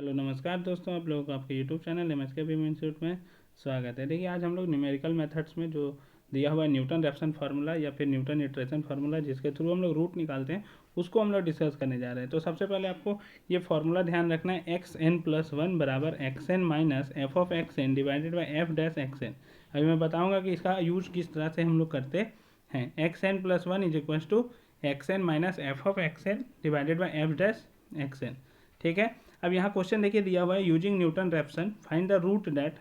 Hello नमस्कार दोस्तों, आप लोगों का आपके YouTube channel MSK beam institute में स्वागत है। देखिए, आज हम लोग न्यूमेरिकल मेथड्स में जो दिया हुआ है न्यूटन रैप्सन फार्मूला या फिर न्यूटन इटरेशन फार्मूला, जिसके थ्रू हम लोग रूट निकालते हैं, उसको हम लोग डिस्कस करने जा रहे हैं। तो सबसे पहले आपको ये फार्मूला ध्यान रखना है, एक्स एन प्लस वन बराबर x n minus f of x n divided by f dash x n. अभी मैं बताऊँगा कि इसका यूज किस तरह से हम लोग करते हैं। X n plus one is equals to x n minus f of x n divided by f dash x n. ठीक है। अब यहाँ क्वेश्चन देखिए दिया हुआ है, using Newton Raphson find the root that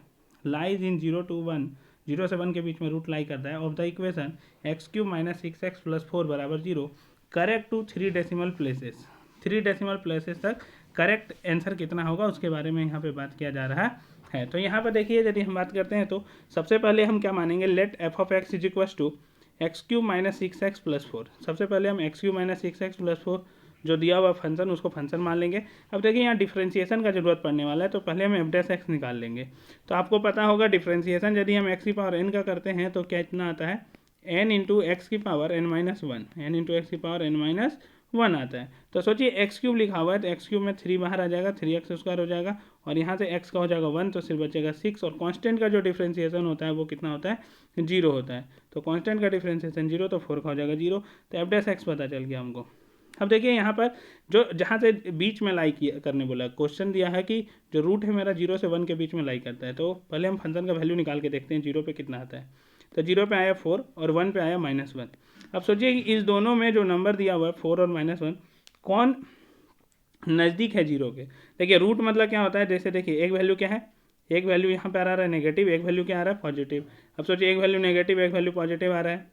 lies in 0 to 1, 0 से 1 के बीच में रूट लाई करता है of the equation x cube minus six x plus four बराबर 0 correct to 3 decimal places. 3 decimal places तक करेक्ट आंसर कितना होगा उसके बारे में यहाँ पे बात किया जा रहा है। तो यहाँ पर देखिए, यदि हम बात करते हैं तो सबसे पहले हम क्या मानेंगे, let f of x is equals to x cube minus six x plus four. सबसे पहले हम x cube minus six x plus four जो दिया हुआ फंक्शन, उसको फंक्शन मान लेंगे। अब देखिए, यहाँ डिफ्रेंशिएशन का जरूरत पड़ने वाला है, तो पहले हम एफ डैश एक्स निकाल लेंगे। तो आपको पता होगा डिफ्रेंशिएशन यदि हम एक्स की पावर एन का करते हैं तो क्या इतना आता है, एन इंटू एक्स की power n minus one, n into x की पावर एन माइनस वन आता है। तो सोचिए एक्स क्यूब लिखा हुआ है तो एक्स क्यूब में 3 बाहर आ जाएगा, 3x स्क्वायर हो जाएगा, और यहाँ से x का हो जाएगा 1, तो सिर्फ बचेगा 6। और कांस्टेंट का जो डिफ्रेंशिएशन होता है वो कितना होता है, 0 होता है। तो कांस्टेंट का डिफ्रेंशिएशन 0, तो 4 का हो जाएगा 0। तो एफ डैश एक्स पता चल गया हमको। अब देखिए यहाँ पर जो जहाँ से बीच में लाई करने बोला, क्वेश्चन दिया है कि जो रूट है मेरा 0 से 1 के बीच में लाई करता है। तो पहले हम फंक्शन का वैल्यू निकाल के देखते हैं 0 पे कितना आता है। तो 0 पे आया 4 और 1 पे आया -1। अब सोचिए कि इस दोनों में जो नंबर दिया हुआ है 4 और -1, कौन नज़दीक है 0 के। देखिए, रूट मतलब क्या होता है, जैसे देखिए एक वैल्यू क्या है, एक वैल्यू यहाँ पर आ रहा है नेगेटिव, एक वैल्यू क्या आ रहा है पॉजिटिव। अब सोचिए एक वैल्यू नेगेटिव एक वैल्यू पॉजिटिव आ रहा है,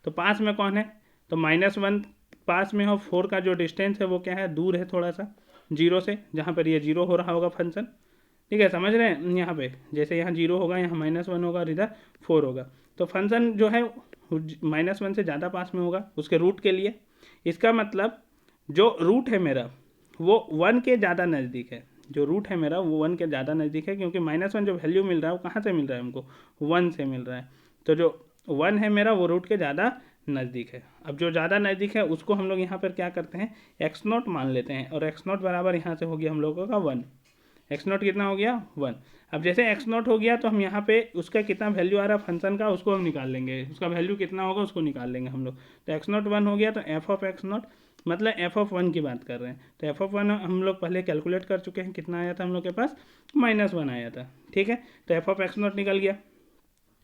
तो पास में कौन है, तो -1 पास में हो, 4 का जो डिस्टेंस है वो क्या है, दूर है थोड़ा सा 0 से, जहाँ पर ये 0 हो रहा होगा फंक्शन। ठीक है, समझ रहे हैं। यहाँ पे जैसे यहाँ 0 होगा, यहाँ -1 होगा और इधर 4 होगा, तो फंक्शन जो है -1 से ज़्यादा पास में होगा उसके रूट के लिए। इसका मतलब जो रूट है मेरा वो 1 के ज़्यादा नज़दीक है, जो रूट है मेरा वो 1 के ज़्यादा नज़दीक है, क्योंकि -1 जो वैल्यू मिल रहा है वो कहाँ से मिल रहा है हमको, 1 से मिल रहा है। तो जो 1 है मेरा वो रूट के ज़्यादा नज़दीक है। अब जो ज़्यादा नज़दीक है उसको हम लोग यहाँ पर क्या करते हैं, एक्स नॉट मान लेते हैं, और एक्स नॉट बराबर यहाँ से हो गया हम लोगों का 1। एक्स नॉट कितना हो गया, 1। अब जैसे एक्स नॉट हो गया तो हम यहाँ पे उसका कितना वैल्यू आ रहा है फंक्शन का, उसको हम निकाल लेंगे, उसका वैल्यू कितना होगा उसको निकाल लेंगे हम लोग। तो एक्स नॉट 1 हो गया, तो एफ ऑफ एक्स नॉट मतलब एफ ऑफ 1 की बात कर रहे हैं, तो एफ ऑफ 1 हम लोग पहले कैलकुलेट कर चुके हैं, कितना आया था हम लोग के पास, -1 आया था। ठीक है, तो एफ ऑफ एक्स नॉट निकल गया।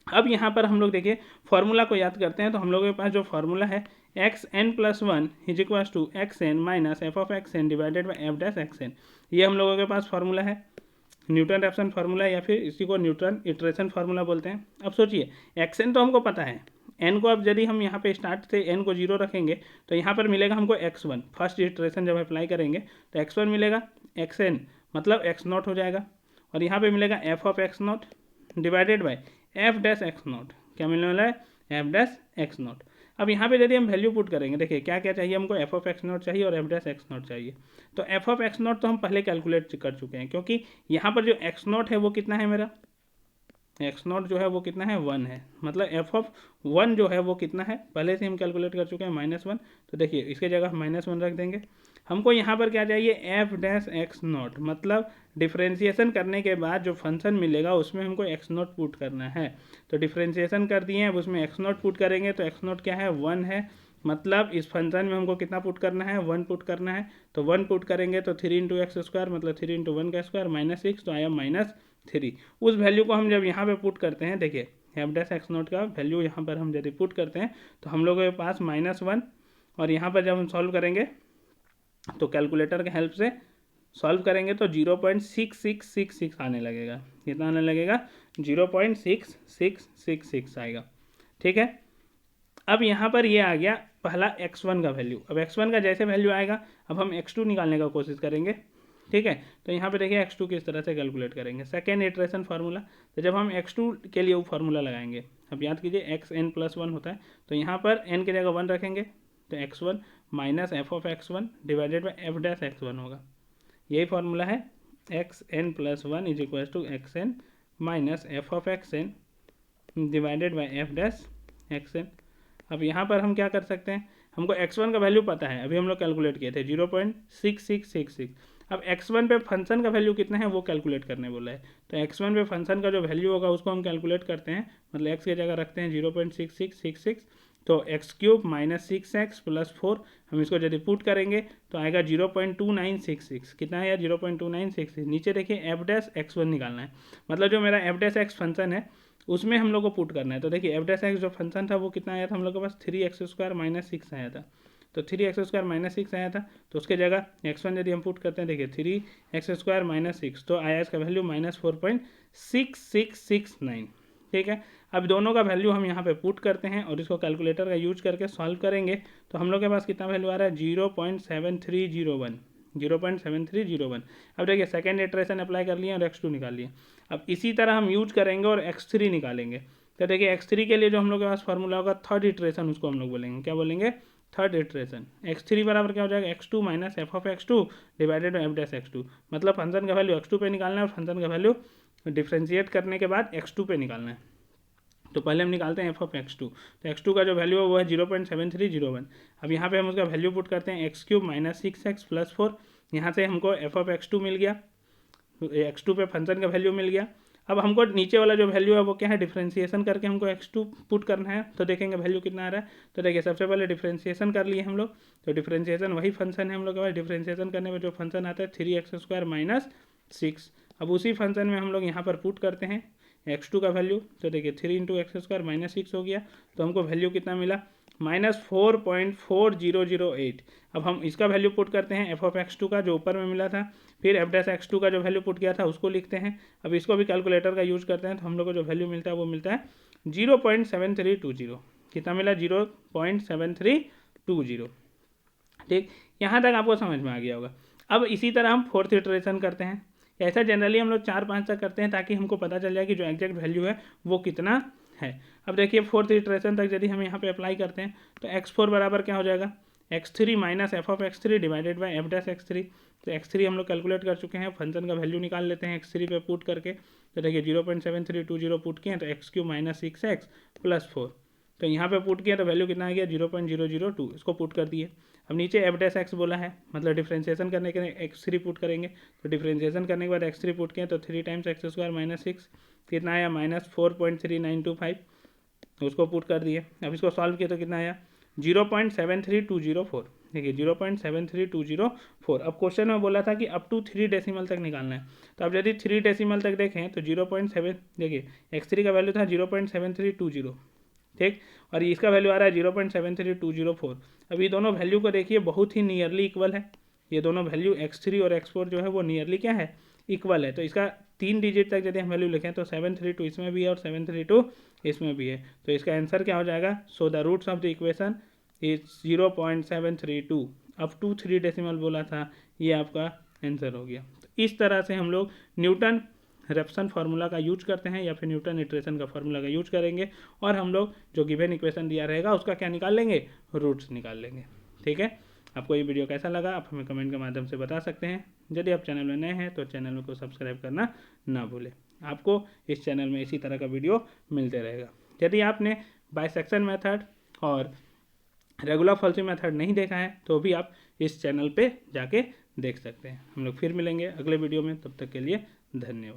अब यहाँ पर हम लोग देखिए फॉर्मूला को याद करते हैं, तो हम लोगों के पास जो फॉर्मूला है x n plus one is equals to x n minus f of x n divided by f dash x n. ये हम लोगों के पास फॉर्मूला है, न्यूटन रैप्सन फार्मूला, या फिर इसी को न्यूटन इटरेशन फार्मूला बोलते हैं। अब सोचिए एक्स एन तो हमको पता है, एन को अब यदि हम यहाँ पे स्टार्ट से एन को 0 रखेंगे तो यहाँ पर मिलेगा हमको x1, फर्स्ट इटरेशन जब अप्लाई करेंगे तो x1 मिलेगा, एक्स एन मतलब एक्स नॉट हो जाएगा, और यहाँ पे मिलेगा F of x not divided by f dash x not. क्या मिलने वाला है, एफ डैश एक्स नॉट। अब यहाँ पे यदि हम वैल्यू पुट करेंगे, देखिए क्या क्या चाहिए हमको, एफ ऑफ एक्स नॉट चाहिए और एफ डैश एक्स नॉट चाहिए। तो एफ ऑफ एक्स नॉट तो हम पहले कैलकुलेट कर चुके हैं, क्योंकि यहाँ पर जो एक्स नॉट है वो कितना है मेरा, एक्स नॉट जो है वो कितना है, 1 है, मतलब एफ ऑफ 1 जो है वो कितना है पहले से हम कैलकुलेट कर चुके हैं, -1। तो देखिए इसके जगह हम -1 रख देंगे। हमको यहाँ पर क्या चाहिए, एफ डैश एक्स नॉट, मतलब डिफ्रेंशिएशन करने के बाद जो फंक्शन मिलेगा उसमें हमको एक्स नॉट पुट करना है। तो डिफ्रेंशिएशन कर दिए हैं, अब उसमें एक्स नॉट पुट करेंगे, तो एक्स नॉट क्या है, 1 है, मतलब इस फंक्शन में हमको कितना पुट करना है, 1 पुट करना है। तो 1 पुट करेंगे तो 3 इंटू एक्स स्क्वायर मतलब 3 इंटू 1 का स्क्वायर -6, तो आया -3। उस वैल्यू को हम जब यहाँ पे पुट करते हैं, देखिए एफ डैश एक्स नॉट का वैल्यू यहाँ पर हम यदि पुट करते हैं तो हम लोगों के पास -1, और यहाँ पर जब हम सॉल्व करेंगे तो कैलकुलेटर के हेल्प से सॉल्व करेंगे तो 0.6666 आने लगेगा। कितना आने लगेगा, 0.6666 आएगा। ठीक है, अब यहाँ पर ये आ गया पहला x1 का वैल्यू। अब x1 का जैसे वैल्यू आएगा, अब हम x2 निकालने का कोशिश करेंगे। ठीक है, तो यहाँ पे देखिए x2 किस तरह से कैलकुलेट करेंगे, सेकेंड इटरेशन फार्मूला। तो जब हम x2 के लिए वो फार्मूला लगाएंगे, अब याद कीजिए एक्स एन प्लस 1 होता है, तो यहाँ पर n की जगह 1 रखेंगे, तो x1 minus f of x1 divided by f dash x1 होगा। यही फार्मूला है, x n plus 1 is equal to x n minus f of x n divided by f dash x n. अब यहाँ पर हम क्या कर सकते हैं, हमको x1 का वैल्यू पता है, अभी हम लोग कैलकुलेट किए थे 0.6666। अब x1 पे फंक्शन का वैल्यू कितना है वो कैलकुलेट करने बोला है। तो x1 पे फंक्शन का जो वैल्यू होगा उसको हम कैलकुलेट करते हैं, मतलब x की जगह रखते हैं 0.6666, तो x³ माइनस 6x प्लस 4, हम इसको यदि पुट करेंगे तो आएगा 0.2966। कितना है यार 0.2966। नीचे देखिए एफ डैश x1 निकालना है, मतलब जो मेरा एफ डैश एक्स फंक्शन है उसमें हम लोग को पुट करना है। तो देखिए एफ डैश एक्स जो फंक्शन था वो कितना आया था हम लोग के पास 3x² माइनस 6 आया था। तो 3x² माइनस 6 आया था, तो उसके जगह x1 यदि हम पुट करते हैं, देखिए 3x² माइनस 6, तो आया इसका वैल्यू -4.6669। ठीक है, अब दोनों का वैल्यू हम यहाँ पे पुट करते हैं और इसको कैलकुलेटर का यूज करके सॉल्व करेंगे, तो हम लोग के पास कितना वैल्यू आ रहा है 0.7301। 0.7301। अब देखिए सेकेंड इटरेशन अप्लाई कर लिए और x2 निकाल लिए। अब इसी तरह हम यूज करेंगे और x3 निकालेंगे। तो देखिए x3 के लिए जो हम लोग के पास फॉर्मूला होगा थर्ड इटरेशन, उसको हम लोग बोलेंगे, क्या बोलेंगे, थर्ड इटरेशन। x3 बराबर क्या हो जाएगा, x2 minus f of x2 divided by f dash x2। मतलब फंक्शन का वैल्यू x2 पे निकालना है और फंक्शन का वैल्यू डिफ्रेंशिएट करने के बाद x2 पे निकालना है। तो पहले हम निकालते हैं एफ ऑफ x2। तो x2 का जो वैल्यू है वो है 0.7301। अब यहाँ पे हम उसका वैल्यू पुट करते हैं x³ माइनस 6x प्लस 4। यहाँ से हमको एफ ऑफ x2 मिल गया, x2 पे फंक्शन का वैल्यू मिल गया। अब हमको नीचे वाला जो वैल्यू है वो क्या है, डिफ्रेंशिएशन करके हमको x2 पुट करना है। तो देखेंगे वैल्यू कितना आ रहा है। तो देखिए सबसे पहले डिफ्रेंशिएशन कर लिए हम लोग, तो डिफ्रेंशिएशन वही फंक्शन है हम लोग के पास। डिफ्रेंशिएशन करने में जो फंक्शन आता है 3x² माइनस 6। अब उसी फंक्शन में हम लोग यहाँ पर पुट करते हैं x2 का वैल्यू। तो देखिए 3 × x² माइनस 6 हो गया, तो हमको वैल्यू कितना मिला -4.4008। अब हम इसका वैल्यू पुट करते हैं एफ ऑफ x2 का जो ऊपर में मिला था, फिर एफ डैश x2 का जो वैल्यू पुट किया था उसको लिखते हैं। अब इसको भी कैलकुलेटर का यूज करते हैं, तो हम लोग को जो वैल्यू मिलता है वो मिलता है 0.7320। कितना मिला 0.7320। ठीक, यहाँ तक आपको समझ में आ गया होगा। अब इसी तरह हम फोर्थ इटरेशन करते हैं। ऐसा जनरली हम लोग 4-5 तक करते हैं ताकि हमको पता चल जाए कि जो एग्जैक्ट वैल्यू है वो कितना है। अब देखिए फोर्थ इटरेशन तक यदि हम यहाँ पे अप्लाई करते हैं तो x4 बराबर क्या हो जाएगा, x3 minus f of x3 divided by f dash x3। तो x3 हम लोग कैलकुलेट कर चुके हैं, फंक्शन का वैल्यू निकाल लेते हैं x3 पे पुट करके। तो देखिए 0.7320 पुट किए तो x³ माइनस 6x प्लस 4। तो यहाँ पे पुट किया तो वैल्यू कितना आ गया 0.002, इसको पुट कर दिए। अब नीचे एफ डैश एक्स बोला है, मतलब डिफ्रेंशिएशन करने के लिए x3 पुट करेंगे। तो डिफ्रेंशिएशन करने के बाद x3 पुट किए तो 3 टाइम्स x² माइनस 6, कितना आया -4.3925, उसको पुट कर दिए। अब इसको सॉल्व किया तो कितना आया 0.73204। देखिए 0.73204। अब क्वेश्चन में बोला था कि अप टू 3 डेसिमल तक निकालना है। तो अब यदि 3 डेसिमल तक देखें तो 0.7, देखिए x3 का वैल्यू था 0.7320, ठीक, और इसका वैल्यू आ रहा है 0.73204। अब ये दोनों वैल्यू को देखिए बहुत ही नियरली इक्वल है। ये दोनों वैल्यू x3 और x4 जो है वो नियरली क्या है, इक्वल है। तो इसका 3 डिजिट तक यदि हम वैल्यू लिखें तो 732 इसमें भी है और 732 इसमें भी है। तो इसका आंसर क्या हो जाएगा, so the roots of the equation is 0.732। Up to 3 decimal बोला था, ये आपका आंसर हो गया। तो इस तरह से हम लोग न्यूटन रेफसन फार्मूला का यूज करते हैं या फिर न्यूटन इटरेशन का फार्मूला का यूज करेंगे और हम लोग जो गिवन इक्वेशन दिया रहेगा उसका क्या निकाल लेंगे, रूट्स निकाल लेंगे। ठीक है, आपको ये वीडियो कैसा लगा आप हमें कमेंट के माध्यम से बता सकते हैं। यदि आप चैनल में नए हैं तो चैनल को सब्सक्राइब करना ना भूलें, आपको इस चैनल में इसी तरह का वीडियो मिलते रहेगा। यदि आपने बाइसेक्शन मेथड और रेगुलर फॉल्सी मेथड नहीं देखा है तो भी आप इस चैनल पे जाके देख सकते हैं। हम लोग फिर मिलेंगे अगले वीडियो में, तब तक के लिए धन्यवाद।